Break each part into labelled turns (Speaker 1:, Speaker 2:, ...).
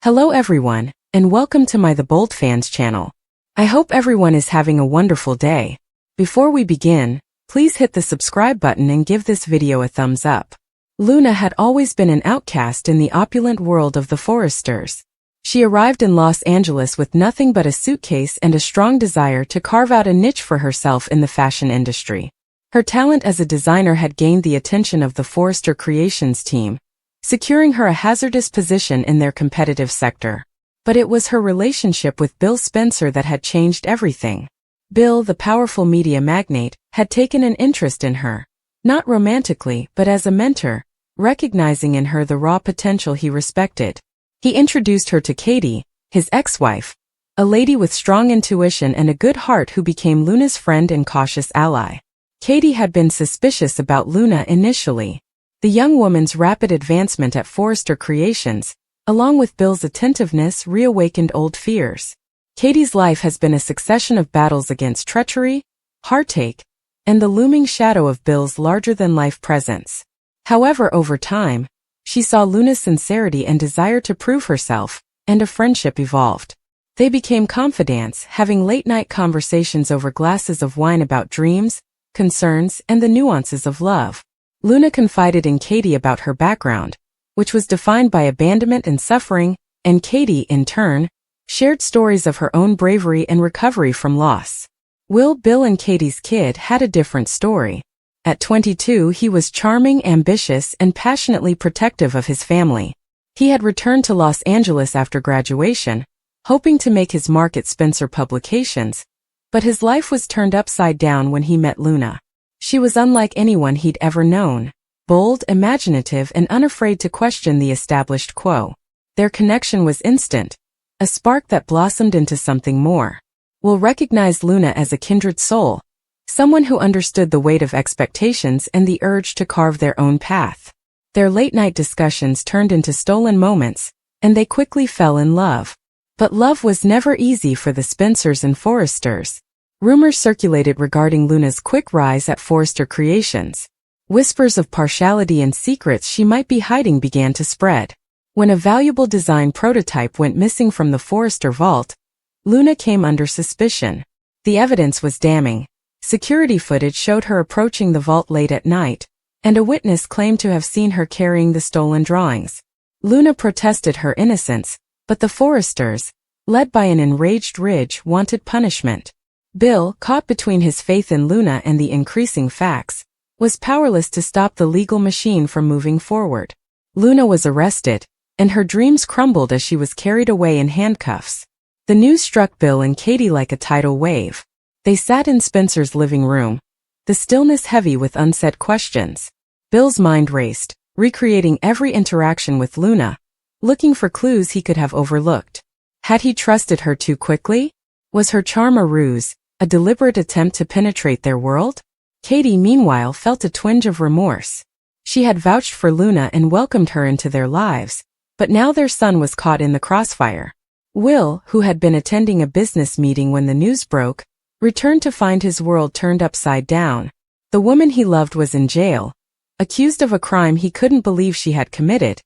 Speaker 1: Hello everyone, and welcome to my The Bold Fans channel. I hope everyone is having a wonderful day. Before we begin, please hit the subscribe button and give this video a thumbs up. Luna had always been an outcast in the opulent world of the Forresters. She arrived in Los Angeles with nothing but a suitcase and a strong desire to carve out a niche for herself in the fashion industry. Her talent as a designer had gained the attention of the Forrester Creations team, securing her a hazardous position in their competitive sector. But it was her relationship with Bill Spencer that had changed everything. Bill, the powerful media magnate, had taken an interest in her, not romantically but as a mentor, recognizing in her the raw potential he respected. He introduced her to Katie, his ex-wife, a lady with strong intuition and a good heart who became Luna's friend and cautious ally. Katie had been suspicious about Luna initially. The young woman's rapid advancement at Forrester Creations, along with Bill's attentiveness, reawakened old fears. Katie's life has been a succession of battles against treachery, heartache, and the looming shadow of Bill's larger-than-life presence. However, over time, she saw Luna's sincerity and desire to prove herself, and a friendship evolved. They became confidants, having late-night conversations over glasses of wine about dreams, concerns, and the nuances of love. Luna confided in Katie about her background, which was defined by abandonment and suffering, and Katie, in turn, shared stories of her own bravery and recovery from loss. Bill and Katie's kid had a different story. At 22, he was charming, ambitious, and passionately protective of his family. He had returned to Los Angeles after graduation, hoping to make his mark at Spencer Publications, but his life was turned upside down when he met Luna. She was unlike anyone he'd ever known, bold, imaginative, and unafraid to question the established quo. Their connection was instant, a spark that blossomed into something more. Will recognized Luna as a kindred soul, someone who understood the weight of expectations and the urge to carve their own path. Their late-night discussions turned into stolen moments, and they quickly fell in love. But love was never easy for the Spencers and Forresters. Rumors circulated regarding Luna's quick rise at Forrester Creations. Whispers of partiality and secrets she might be hiding began to spread. When a valuable design prototype went missing from the Forrester vault, Luna came under suspicion. The evidence was damning. Security footage showed her approaching the vault late at night, and a witness claimed to have seen her carrying the stolen drawings. Luna protested her innocence, but the Forresters, led by an enraged Ridge, wanted punishment. Bill, caught between his faith in Luna and the increasing facts, was powerless to stop the legal machine from moving forward. Luna was arrested, and her dreams crumbled as she was carried away in handcuffs. The news struck Bill and Katie like a tidal wave. They sat in Spencer's living room, the stillness heavy with unsaid questions. Bill's mind raced, recreating every interaction with Luna, looking for clues he could have overlooked. Had he trusted her too quickly? Was her charm a ruse, a deliberate attempt to penetrate their world? Katie, meanwhile, felt a twinge of remorse. She had vouched for Luna and welcomed her into their lives, but now their son was caught in the crossfire. Will, who had been attending a business meeting when the news broke, returned to find his world turned upside down. The woman he loved was in jail, accused of a crime he couldn't believe she had committed,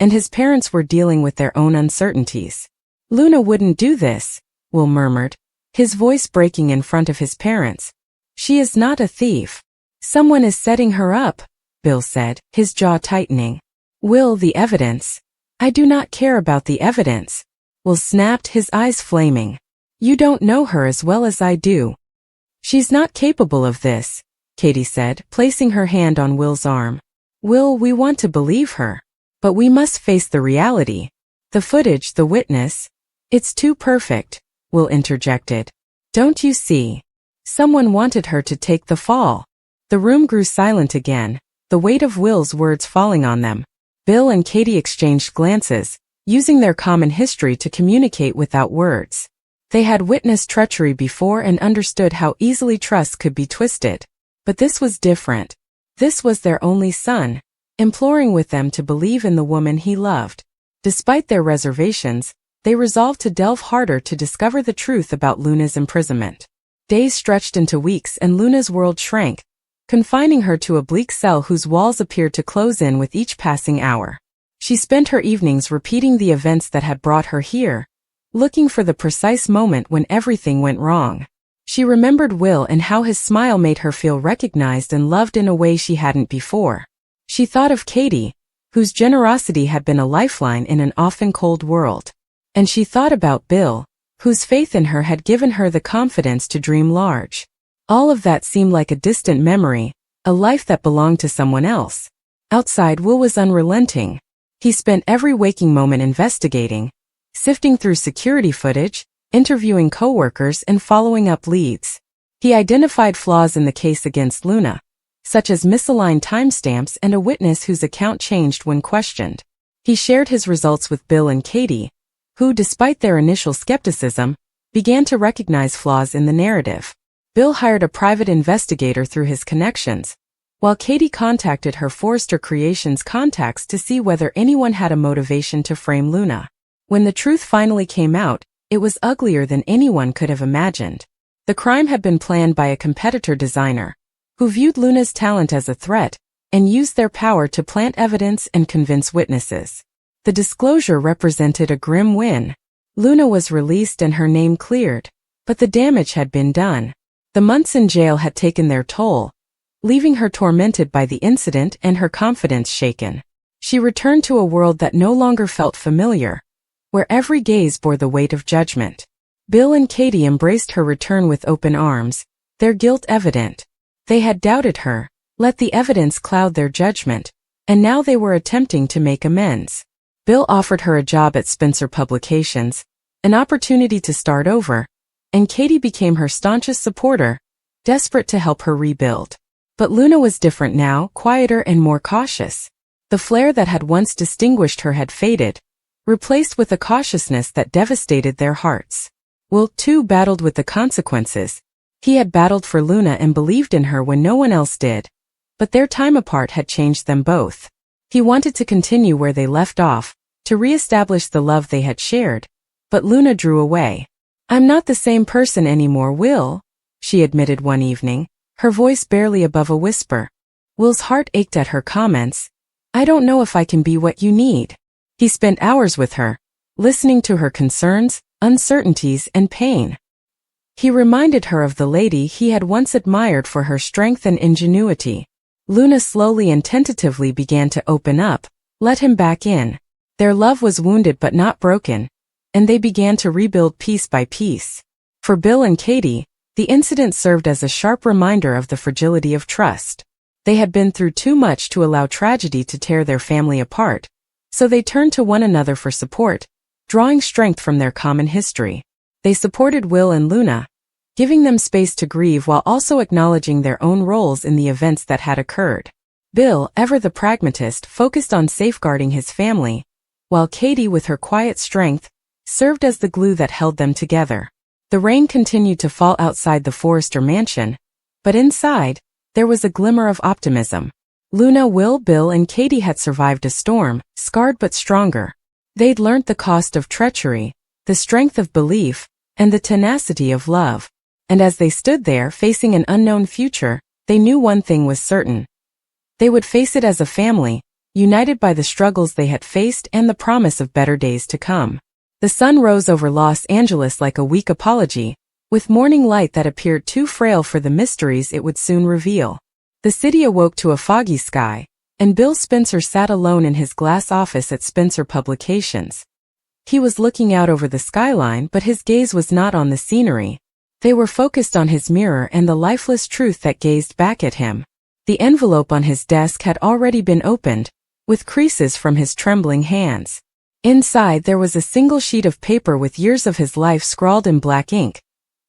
Speaker 1: and his parents were dealing with their own uncertainties. Luna wouldn't do this, Will murmured, his voice breaking in front of his parents. She is not a thief. Someone is setting her up, Bill said, his jaw tightening. Will, the evidence. I do not care about the evidence. Will snapped, his eyes flaming. You don't know her as well as I do. She's not capable of this, Katie said, placing her hand on Will's arm. Will, we want to believe her. But we must face the reality. The footage, the witness. It's too perfect, Will interjected. Don't you see? Someone wanted her to take the fall. The room grew silent again, the weight of Will's words falling on them. Bill and Katie exchanged glances, using their common history to communicate without words. They had witnessed treachery before and understood how easily trust could be twisted. But this was different. This was their only son, imploring with them to believe in the woman he loved. Despite their reservations, they resolved to delve harder to discover the truth about Luna's imprisonment. Days stretched into weeks and Luna's world shrank, confining her to a bleak cell whose walls appeared to close in with each passing hour. She spent her evenings repeating the events that had brought her here, looking for the precise moment when everything went wrong. She remembered Will and how his smile made her feel recognized and loved in a way she hadn't before. She thought of Katie, whose generosity had been a lifeline in an often cold world. And she thought about Bill, whose faith in her had given her the confidence to dream large. All of that seemed like a distant memory, a life that belonged to someone else. Outside, Will was unrelenting. He spent every waking moment investigating, sifting through security footage, interviewing coworkers, and following up leads. He identified flaws in the case against Luna, such as misaligned timestamps and a witness whose account changed when questioned. He shared his results with Bill and Katie, who, despite their initial skepticism, began to recognize flaws in the narrative. Bill hired a private investigator through his connections, while Katie contacted her Forrester Creations contacts to see whether anyone had a motivation to frame Luna. When the truth finally came out, it was uglier than anyone could have imagined. The crime had been planned by a competitor designer, who viewed Luna's talent as a threat and used their power to plant evidence and convince witnesses. The disclosure represented a grim win. Luna was released and her name cleared, but the damage had been done. The months in jail had taken their toll, leaving her tormented by the incident and her confidence shaken. She returned to a world that no longer felt familiar, where every gaze bore the weight of judgment. Bill and Katie embraced her return with open arms, their guilt evident. They had doubted her, let the evidence cloud their judgment, and now they were attempting to make amends. Bill offered her a job at Spencer Publications, an opportunity to start over, and Katie became her staunchest supporter, desperate to help her rebuild. But Luna was different now, quieter and more cautious. The flair that had once distinguished her had faded, replaced with a cautiousness that devastated their hearts. Will, too, battled with the consequences. He had battled for Luna and believed in her when no one else did, but their time apart had changed them both. He wanted to continue where they left off, to re-establish the love they had shared, but Luna drew away. "I'm not the same person anymore, Will," she admitted one evening, her voice barely above a whisper. Will's heart ached at her comments. "I don't know if I can be what you need." He spent hours with her, listening to her concerns, uncertainties, and pain. He reminded her of the lady he had once admired for her strength and ingenuity. Luna slowly and tentatively began to open up, let him back in. Their love was wounded but not broken, and they began to rebuild piece by piece. For Bill and Katie, the incident served as a sharp reminder of the fragility of trust. They had been through too much to allow tragedy to tear their family apart, so they turned to one another for support, drawing strength from their common history. They supported Will and Luna, giving them space to grieve while also acknowledging their own roles in the events that had occurred. Bill, ever the pragmatist, focused on safeguarding his family, while Katie, with her quiet strength, served as the glue that held them together. The rain continued to fall outside the Forrester mansion, but inside, there was a glimmer of optimism. Luna, Will, Bill, and Katie had survived a storm, scarred but stronger. They'd learned the cost of treachery, the strength of belief, and the tenacity of love. And as they stood there facing an unknown future, they knew one thing was certain. They would face it as a family, united by the struggles they had faced and the promise of better days to come. The sun rose over Los Angeles like a weak apology, with morning light that appeared too frail for the mysteries it would soon reveal. The city awoke to a foggy sky, and Bill Spencer sat alone in his glass office at Spencer Publications. He was looking out over the skyline, but his gaze was not on the scenery. They were focused on his mirror and the lifeless truth that gazed back at him. The envelope on his desk had already been opened, with creases from his trembling hands. Inside there was a single sheet of paper with years of his life scrawled in black ink.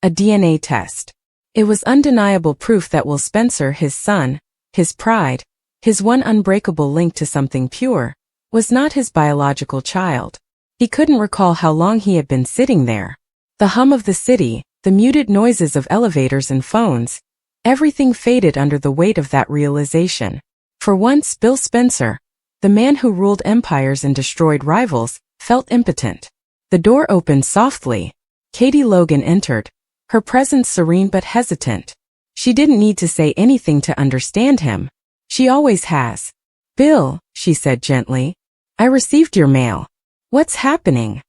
Speaker 1: A DNA test. It was undeniable proof that Will Spencer, his son, his pride, his one unbreakable link to something pure, was not his biological child. He couldn't recall how long he had been sitting there. The hum of the city, the muted noises of elevators and phones, everything faded under the weight of that realization. For once, Bill Spencer, the man who ruled empires and destroyed rivals, felt impotent. The door opened softly. Katie Logan entered, her presence serene but hesitant. She didn't need to say anything to understand him. She always has. "Bill," she said gently, I received your mail. What's happening?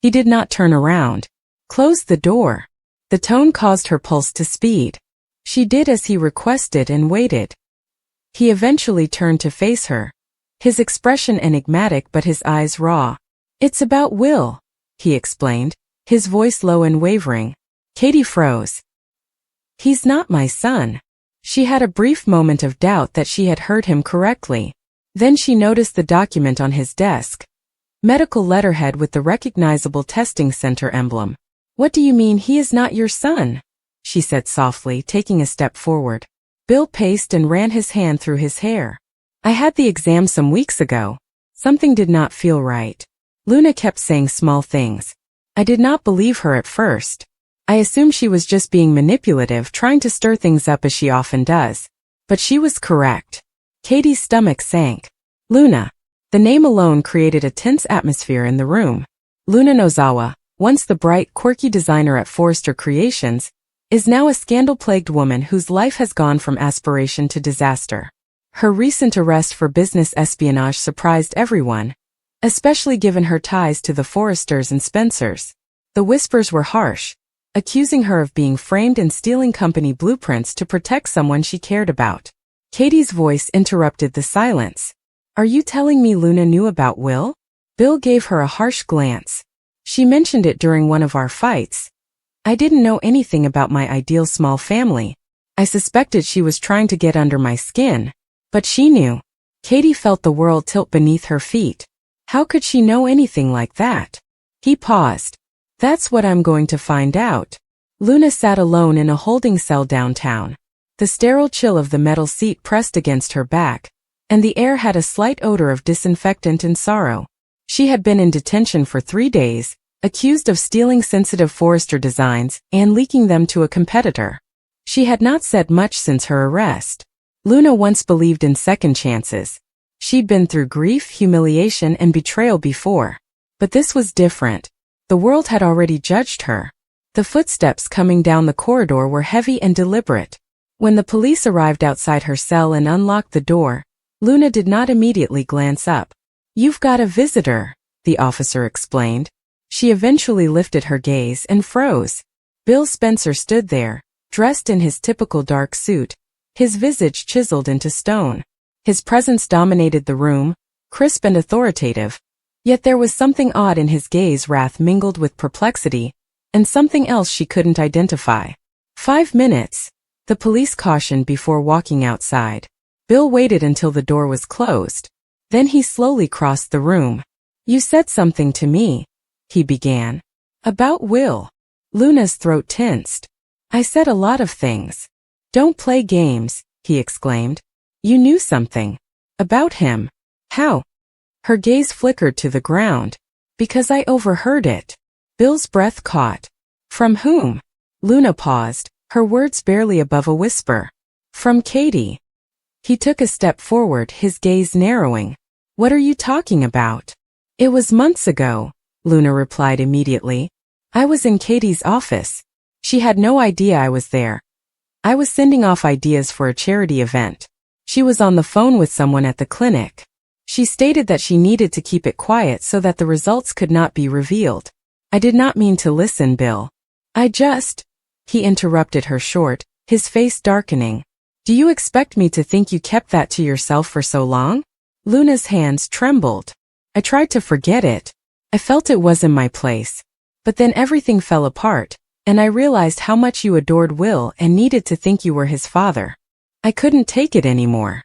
Speaker 1: He did not turn around. Close the door. The tone caused her pulse to speed. She did as he requested and waited. He eventually turned to face her, his expression enigmatic but his eyes raw. It's about Will, he explained, his voice low and wavering. Katie froze. He's not my son. She had a brief moment of doubt that she had heard him correctly. Then she noticed the document on his desk. Medical letterhead with the recognizable testing center emblem. What do you mean he is not your son? She said softly, taking a step forward. Bill paced and ran his hand through his hair. I had the exam some weeks ago. Something did not feel right. Luna kept saying small things. I did not believe her at first. I assumed she was just being manipulative, trying to stir things up as she often does. But she was correct. Katie's stomach sank. Luna. The name alone created a tense atmosphere in the room. Luna Nozawa, once the bright, quirky designer at Forrester Creations, is now a scandal-plagued woman whose life has gone from aspiration to disaster. Her recent arrest for business espionage surprised everyone, especially given her ties to the Forresters and Spencers. The whispers were harsh, accusing her of being framed and stealing company blueprints to protect someone she cared about. Katie's voice interrupted the silence. Are you telling me Luna knew about Will? Bill gave her a harsh glance. She mentioned it during one of our fights. I didn't know anything about my ideal small family. I suspected she was trying to get under my skin. But she knew. Katie felt the world tilt beneath her feet. How could she know anything like that? He paused. That's what I'm going to find out. Luna sat alone in a holding cell downtown. The sterile chill of the metal seat pressed against her back, and the air had a slight odor of disinfectant and sorrow. She had been in detention for 3 days, accused of stealing sensitive Forrester designs and leaking them to a competitor. She had not said much since her arrest. Luna once believed in second chances. She'd been through grief, humiliation, and betrayal before. But this was different. The world had already judged her. The footsteps coming down the corridor were heavy and deliberate. When the police arrived outside her cell and unlocked the door, Luna did not immediately glance up. You've got a visitor, the officer explained. She eventually lifted her gaze and froze. Bill Spencer stood there, dressed in his typical dark suit, his visage chiseled into stone. His presence dominated the room, crisp and authoritative. Yet there was something odd in his gaze, wrath mingled with perplexity, and something else she couldn't identify. 5 minutes, the police cautioned before walking outside. Bill waited until the door was closed. Then he slowly crossed the room. You said something to me, he began. About Will. Luna's throat tensed. I said a lot of things. Don't play games, he exclaimed. You knew something. About him. How? Her gaze flickered to the ground. Because I overheard it. Bill's breath caught. From whom? Luna paused, her words barely above a whisper. From Katie. He took a step forward, his gaze narrowing. What are you talking about? It was months ago, Luna replied immediately. I was in Katie's office. She had no idea I was there. I was sending off ideas for a charity event. She was on the phone with someone at the clinic. She stated that she needed to keep it quiet so that the results could not be revealed. I did not mean to listen, Bill. He interrupted her short, his face darkening. Do you expect me to think you kept that to yourself for so long? Luna's hands trembled. I tried to forget it. I felt it was in my place. But then everything fell apart, and I realized how much you adored Will and needed to think you were his father. I couldn't take it anymore.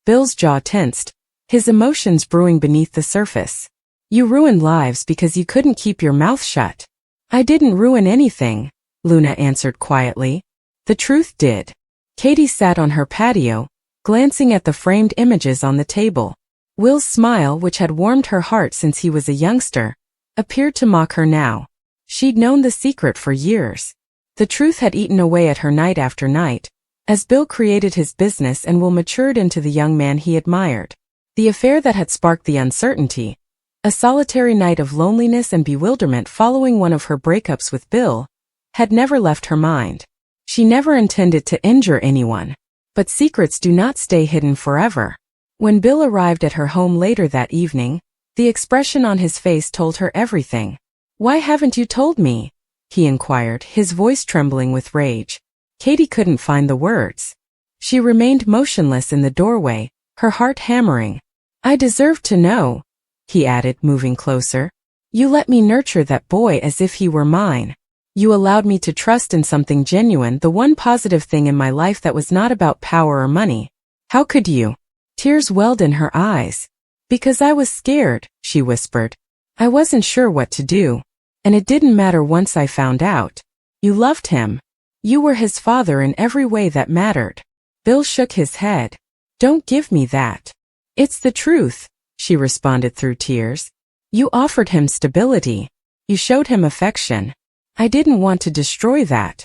Speaker 1: Bill's jaw tensed, his emotions brewing beneath the surface. You ruined lives because you couldn't keep your mouth shut. I didn't ruin anything, Luna answered quietly. The truth did. Katie sat on her patio, glancing at the framed images on the table. Will's smile, which had warmed her heart since he was a youngster, appeared to mock her now. She'd known the secret for years. The truth had eaten away at her night after night, as Bill created his business and Will matured into the young man he admired. The affair that had sparked the uncertainty, a solitary night of loneliness and bewilderment following one of her breakups with Bill, had never left her mind. She never intended to injure anyone. But secrets do not stay hidden forever. When Bill arrived at her home later that evening, The expression on his face told her everything. "Why haven't you told me?" he inquired, his voice trembling with rage. Katie couldn't find the words. She remained motionless in the doorway, her heart hammering. "I deserved to know," he added, moving closer. "You let me nurture that boy as if he were mine. You allowed me to trust in something genuine, the one positive thing in my life that was not about power or money. How could you?" Tears welled in her eyes. "Because I was scared," she whispered. "I wasn't sure what to do. And it didn't matter once I found out. You loved him. You were his father in every way that mattered." Bill shook his head. "Don't give me that." "It's the truth," she responded through tears. "You offered him stability. You showed him affection. I didn't want to destroy that."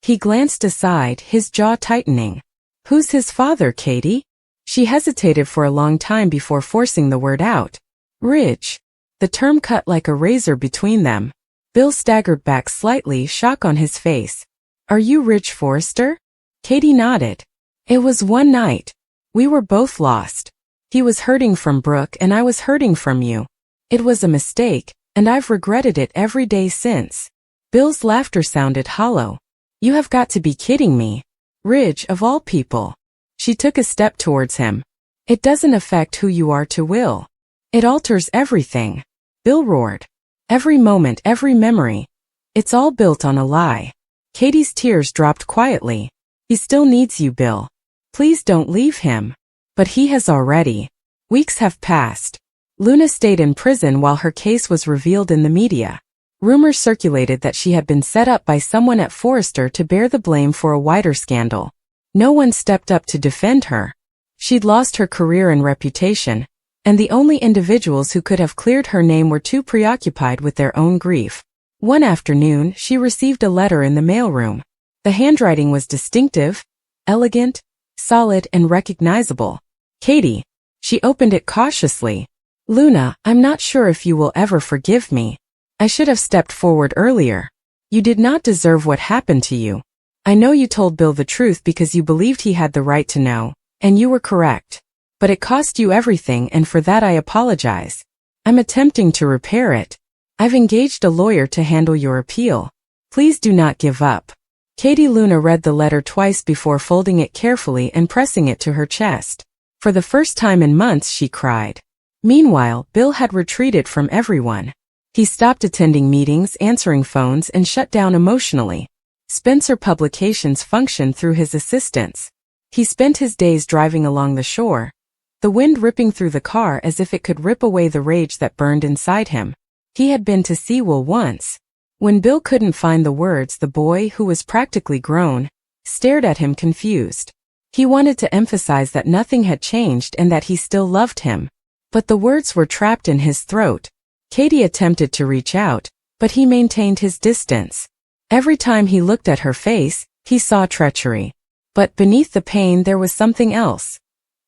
Speaker 1: He glanced aside, his jaw tightening. "Who's his father, Katie?" She hesitated for a long time before forcing the word out. "Ridge." The term cut like a razor between them. Bill staggered back slightly, shock on his face. "Are you Ridge Forrester?" Katie nodded. "It was one night. We were both lost. He was hurting from Brooke and I was hurting from you. It was a mistake, and I've regretted it every day since." Bill's laughter sounded hollow. "You have got to be kidding me. Ridge, of all people." She took a step towards him. "It doesn't affect who you are to Will. It alters everything." Bill roared. "Every moment, every memory. It's all built on a lie." Katie's tears dropped quietly. "He still needs you, Bill. Please don't leave him." "But he has already." Weeks have passed. Luna stayed in prison while her case was revealed in the media. Rumors circulated that she had been set up by someone at Forrester to bear the blame for a wider scandal. No one stepped up to defend her. She'd lost her career and reputation, and the only individuals who could have cleared her name were too preoccupied with their own grief. One afternoon, she received a letter in the mailroom. The handwriting was distinctive, elegant, solid, and recognizable. "Katie." She opened it cautiously. "Luna, I'm not sure if you will ever forgive me. I should have stepped forward earlier. You did not deserve what happened to you. I know you told Bill the truth because you believed he had the right to know, and you were correct. But it cost you everything, and for that I apologize. I'm attempting to repair it. I've engaged a lawyer to handle your appeal. Please do not give up." Katie Luna read the letter twice before folding it carefully and pressing it to her chest. For the first time in months, she cried. Meanwhile, Bill had retreated from everyone. He stopped attending meetings, answering phones, and shut down emotionally. Spencer Publications functioned through his assistants. He spent his days driving along the shore, the wind ripping through the car as if it could rip away the rage that burned inside him. He had been to Sewell once. When Bill couldn't find the words, the boy, who was practically grown, stared at him confused. He wanted to emphasize that nothing had changed and that he still loved him. But the words were trapped in his throat. Katie attempted to reach out, but he maintained his distance. Every time he looked at her face, he saw treachery. But beneath the pain there was something else.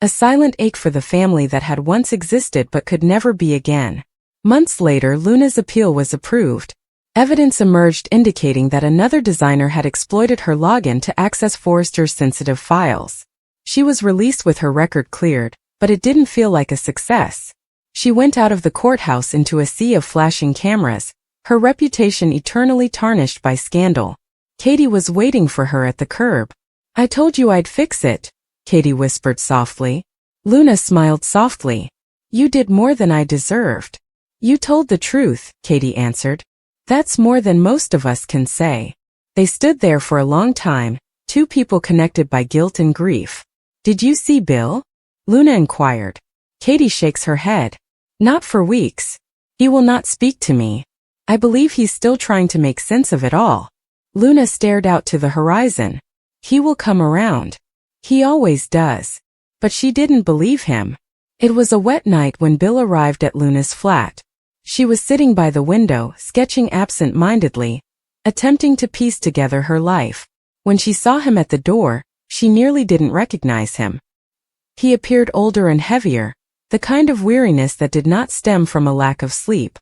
Speaker 1: A silent ache for the family that had once existed but could never be again. Months later, Luna's appeal was approved. Evidence emerged indicating that another designer had exploited her login to access Forrester's sensitive files. She was released with her record cleared, but it didn't feel like a success. She went out of the courthouse into a sea of flashing cameras, her reputation eternally tarnished by scandal. Katie was waiting for her at the curb. "I told you I'd fix it," Katie whispered softly. Luna smiled softly. "You did more than I deserved." "You told the truth," Katie answered. "That's more than most of us can say." They stood there for a long time, two people connected by guilt and grief. "Did you see Bill?" Luna inquired. Katie shakes her head. "Not for weeks. He will not speak to me. I believe he's still trying to make sense of it all." Luna stared out to the horizon. "He will come around. He always does." But she didn't believe him. It was a wet night when Bill arrived at Luna's flat. She was sitting by the window, sketching absent-mindedly, attempting to piece together her life. When she saw him at the door, she nearly didn't recognize him. He appeared older and heavier, the kind of weariness that did not stem from a lack of sleep,